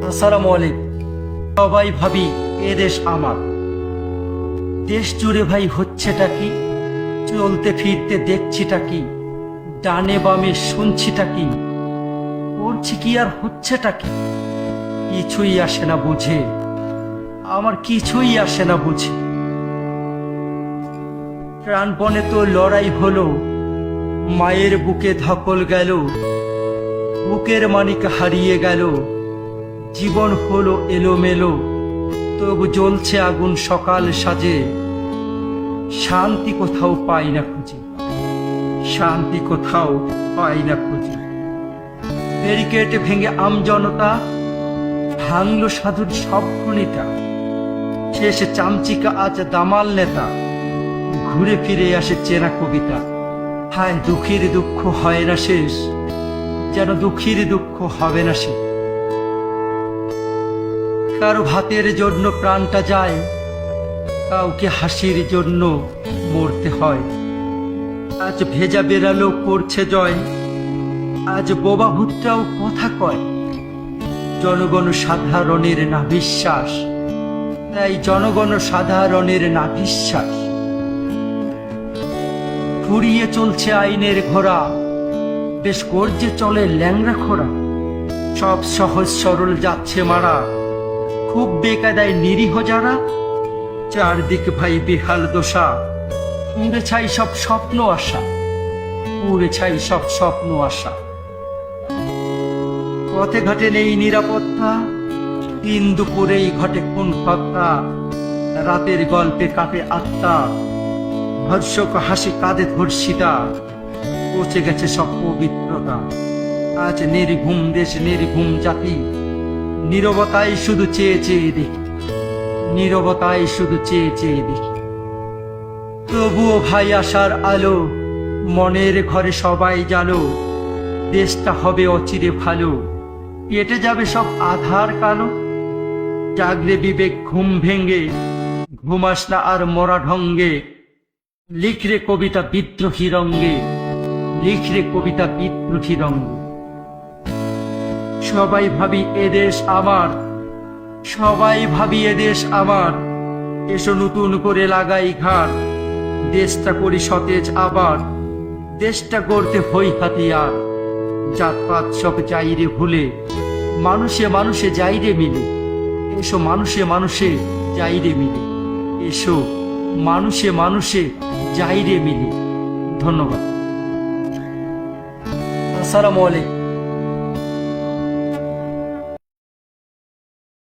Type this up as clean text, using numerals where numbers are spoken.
আসসালামু আলাইকুম। সবাই ভাবি এ দেশ আমার। দেশ জুড়ে ভাই হচ্ছেটা কি? চলতে ফিরতে দেখছিটা কি? ডানে বামে শুনছিটা কি? করছি কি আর হচ্ছেটা কি? কিছুই আসে না বুঝে, আমার কিছুই আসে না বুঝে। প্রাণপণে তো লড়াই হলো, মায়ের বুকে ধকল গেল, বুকের মানিক হারিয়ে গেল। জীবন হলো এলোমেলো, তবু জ্বলছে আগুন সকাল সাজে। শান্তি কোথাও পাই না খুঁজে, শান্তি কোথাও পাই না খুঁজে। ব্যারিকেড ভেঙে আমজনতা ভাঙল সাধুর সব খনিটা। শেষে চামচিকা আজ দামাল নেতা, ঘুরে ফিরে আসে চেনা কবিতা। হায় দুঃখীর দুঃখ হয় না শেষ, যেন দুঃখীর দুঃখ হবে না শেষ। কারো ভাতের জন্য প্রাণটা যায়, কাউকে হাসির জন্য মরতে হয়। আজ ভেজা বেড়ালো করছে জয়, আজ বোবা ভূতটাও কথা কয়। জনগণ সাধারণের না বিশ্বাস, তাই জনগণ সাধারণের না বিশ্বাস। ফুরিয়ে চলছে আইনের ঘোড়া, বেশ গর্জে চলে ল্যাংড়া খোড়া। সব সহজ সরল যাচ্ছে মারা, খুব বেকায়দায় নিরীহ যারা। চারদিক ভাই বেহাল দশা, উড়ে ছাই সব স্বপ্ন আশা, উড়ে ছাই সব স্বপ্ন আশা। পথে ঘাটে নেই নিরাপত্তা, দিন দুপুরেই ঘটে খুন হত্যা। রাতের গল্পে কাটে আত্মা, ভর্ষক হাসি কাঁধে ধর্ষিতা। পচে গেছে সব পবিত্রতা, আজ নির্ঘুম দেশ নির্ঘুম জাতি। নীরবতাই শুধু চেয়ে চেয়ে দেখি, নীরবতাই শুধু চেয়ে চেয়ে দেখি। তবুও ভাই আসার আলো, মনের ঘরে সবাই জানো। দেশটা হবে অচিরে ভালো, কেটে যাবে সব আধার কালো। জাগরে বিবেক ঘুম ভেঙ্গে, ঘুমাস না আর মরা ঢঙ্গে। লিখরে কবিতা বিদ্রোহী রঙ্গে, লিখরে কবিতা বিদ্রোহী রঙ্গে। সবাই ভাবি এদেশ আমার, সবাই ভাবি এদেশ আমার। এসো নতুন করে লাগাই ঘাট, দেশটা করি সতেজ আবার। দেশটা গড়তে হই হাতিয়ার, জাতপাত সব যাইরে ভুলে। মানুষে মানুষে যাইরে মিলে, এসো মানুষে মানুষে যাইরে মিলে। এসো মানুষে মানুষে যাইরে মিলে। ধন্যবাদ। আসসালামু আলাইকুম।